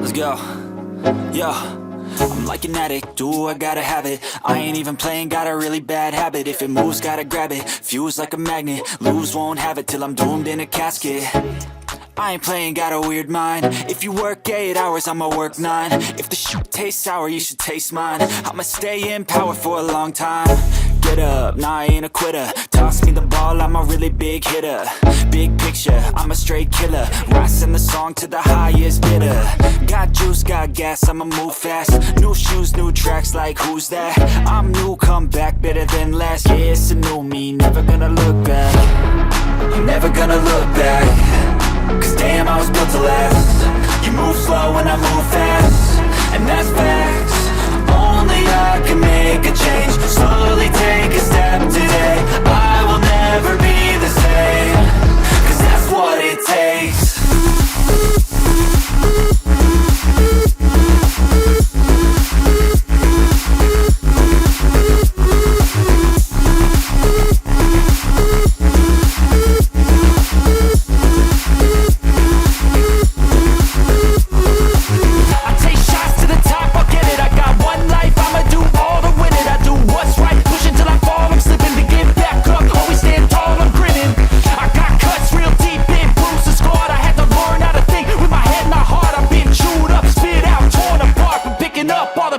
Let's go. Yo, I'm like an addict, do I gotta have it. I ain't even playing, got a really bad habit. If it moves, gotta grab it, fuse like a magnet. Lose, won't have it till I'm doomed in a casket. I ain't playing, got a weird mind. If you work 8 hours, I'ma work 9. If the shoot tastes sour, you should taste mine. I'ma stay in power for a long time. Get up, nah, I ain't a quitter. Toss me the ball, I'm a really big hitter. Big picture, I'm a straight killer. Rising the song to the highest bidder. Got juice, got gas, I'ma move fast. New shoes, new tracks, like who's that? I'm new, come back, better than last. Yeah, it's a new me, never gonna look back. I'm never gonna look back. Cause damn, I was built to last. You move slow and I move fast, and that's facts. Only I can make a change. Slowly take a step today. I will never be the same. Cause that's what it takes.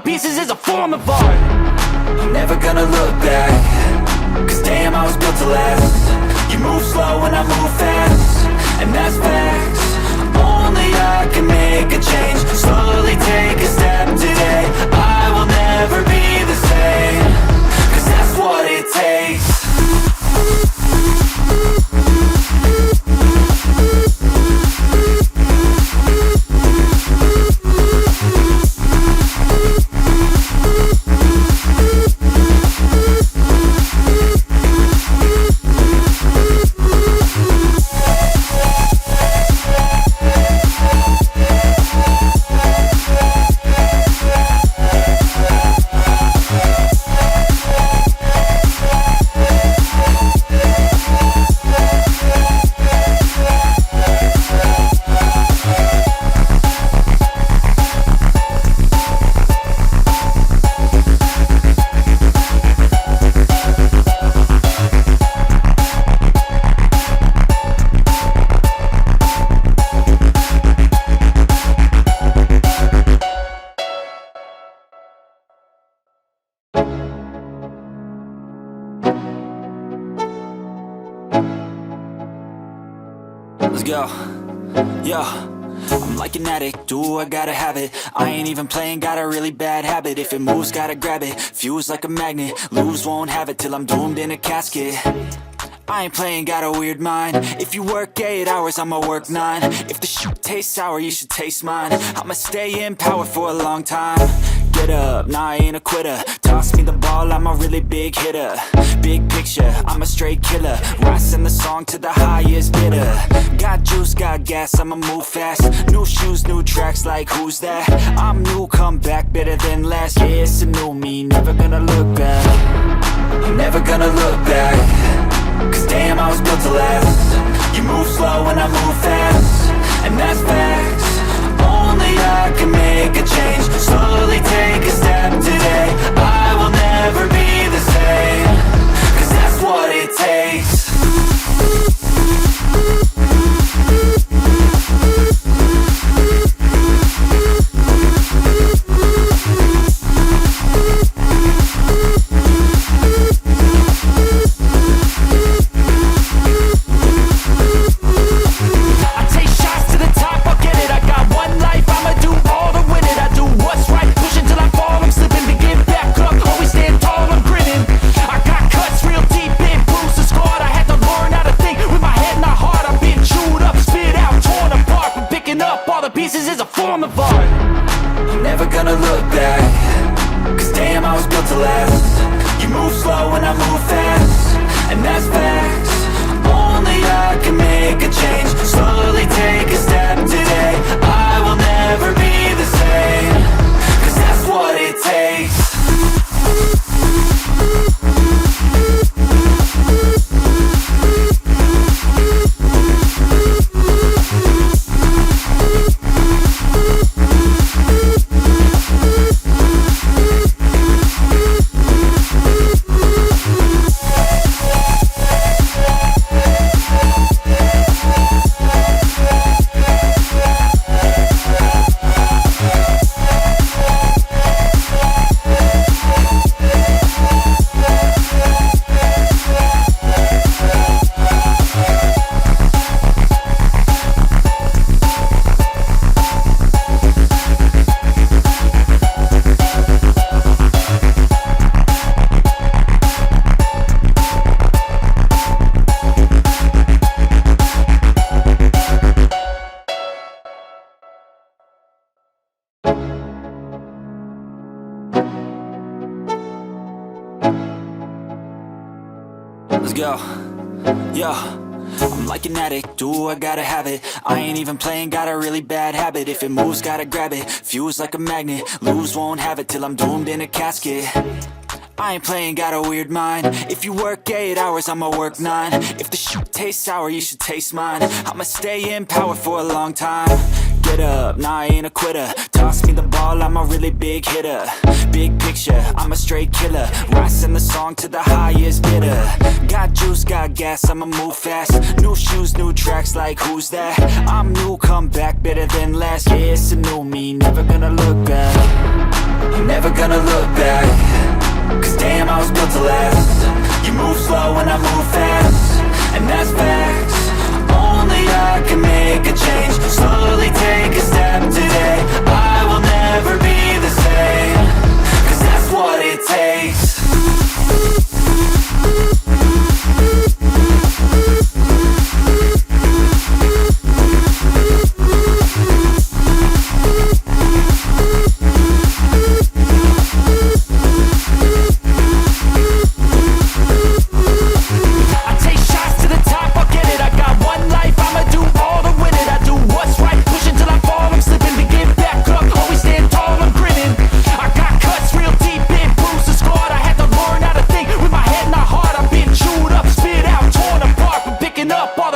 Pieces is a form of art. I'm never gonna look back. Cause damn, I was built to last. You move slow and I move fast, and that's facts. Only I can make a change. Slowly take a step today. I will never be the same. Cause that's what it takes. Let's go. Yo, I'm like an addict, do I gotta have it. I ain't even playing, got a really bad habit. If it moves, gotta grab it, fuse like a magnet. Lose, won't have it till I'm doomed in a casket. I ain't playing, got a weird mind. If you work 8 hours, I'ma work 9. If the shoot tastes sour, you should taste mine. I'ma stay in power for a long time. Get up, nah, I ain't a quitter. Toss me the ball, I'm a really big hitter. Big picture, I'm a straight killer. Rising the song to the highest bidder. Got juice, got gas, I'ma move fast. New shoes, new tracks, like who's that? I'm new, come back, better than last. Yeah, it's a new me, never gonna look back. I'm never gonna look back. Cause damn, I was built to last. You move slow and I move fast, and that's facts. Only I can make a change. Slowly take a step today. I will never be the same. Cause that's what it takes. Pieces is a form of art. I'm never gonna look back. Cause damn, I was built to last. You move slow and I move fast, and that's facts. Only I can make a change. Slowly take a step today. I will never be the same. Cause that's what it takes. Let's go. Yo, I'm like an addict, do I gotta have it. I ain't even playing, got a really bad habit. If it moves, gotta grab it, fuse like a magnet. Lose, won't have it till I'm doomed in a casket. I ain't playing, got a weird mind. If you work 8 hours, I'ma work 9. If the shoot tastes sour, you should taste mine. I'ma stay in power for a long time. Get up, nah, I ain't a quitter. Toss me the ball, I'm a really big hitter. Big picture, I'm a straight killer. Rising the song to the highest bidder. Got juice, got gas, I'ma move fast. New shoes, new tracks, like who's that? I'm new, come back, better than last. Yeah, it's a new me, never gonna look back. I'm never gonna look back. Cause damn, I was built to last. You move slow and I move fast, and that's facts. Only I can make a change. Slowly take a step today. I will never be the same. Cause that's what it takes.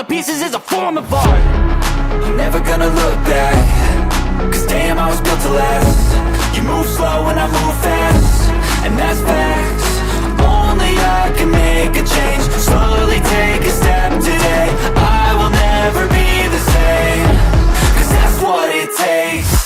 Pieces is a form of art. I'm never gonna look back. Cause damn, I was built to last. You move slow and I move fast, and that's facts. Only I can make a change. Slowly take a step today. I will never be the same. Cause that's what it takes.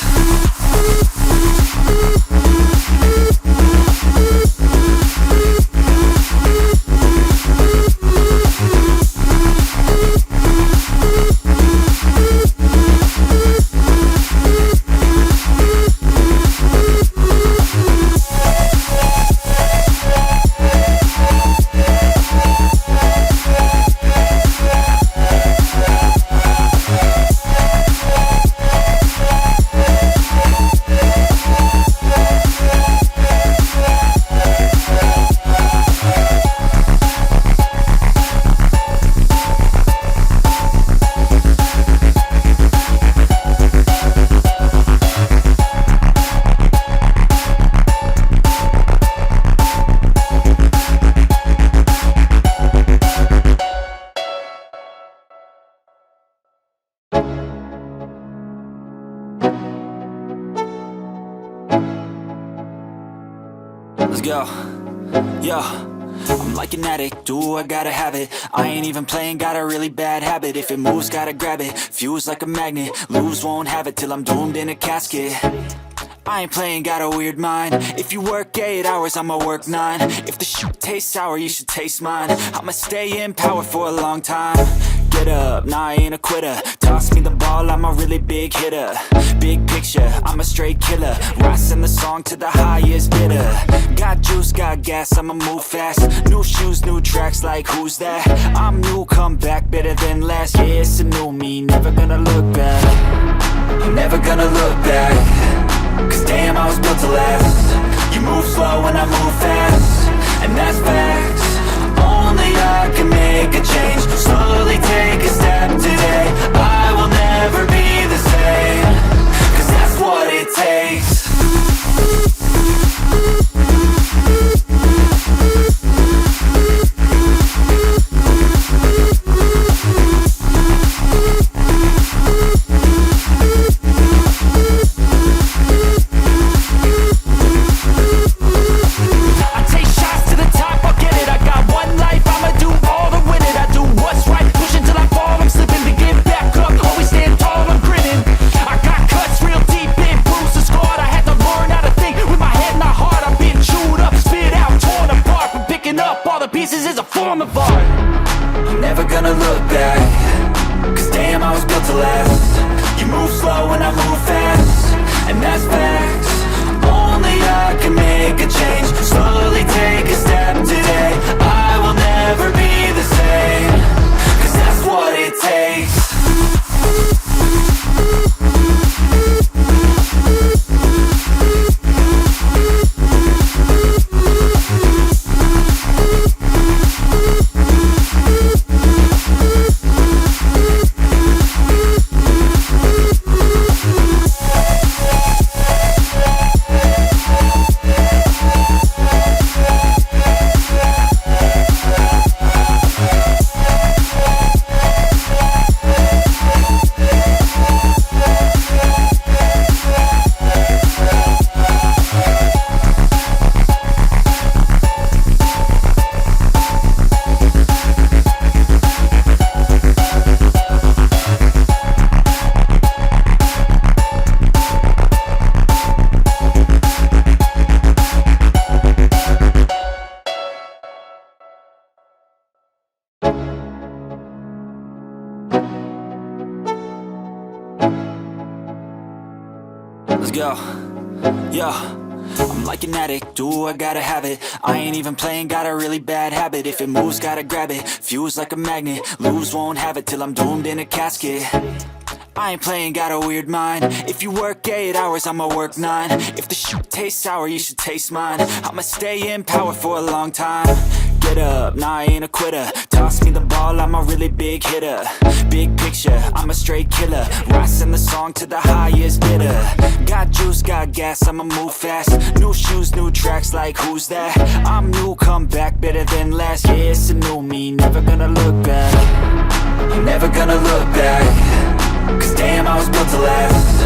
Let's go. Yo, I'm like an addict, do I gotta have it. I ain't even playing, got a really bad habit. If it moves, gotta grab it, fuse like a magnet. Lose, won't have it till I'm doomed in a casket. I ain't playing, got a weird mind. If you work 8 hours, I'ma work 9. If the shoot tastes sour, you should taste mine. I'ma stay in power for a long time. Get up, nah, I ain't a quitter. Toss me the ball, I'm a really big hitter. Big picture, I'm a straight killer. Rising the song to the highest bidder. Got juice, got gas, I'ma move fast. New shoes, new tracks, like who's that? I'm new, come back, better than last. Yeah, it's a new me, never gonna look back. I'm never gonna look back. Cause damn, I was built to last. You move slow and I move fast, and that's facts. Only I can make a change. Slowly take a step today. I will never be the same. Cause that's what it takes. Let's go. Yo, I'm like an addict, do I gotta have it. I ain't even playing, got a really bad habit. If it moves, gotta grab it, fuse like a magnet. Lose, won't have it till I'm doomed in a casket. I ain't playing, got a weird mind. If you work 8 hours, I'ma work 9. If the shit tastes sour, you should taste mine. I'ma stay in power for a long time. Get up, nah, I ain't a quitter. Toss me the ball, I'm a really big hitter. Big picture, I'm a straight killer. Rising the song to the highest bidder. Got juice, got gas, I'ma move fast. New shoes, new tracks, like who's that? I'm new, come back, better than last. Yeah, it's a new me, never gonna look back. I'm never gonna look back. Cause damn, I was built to last.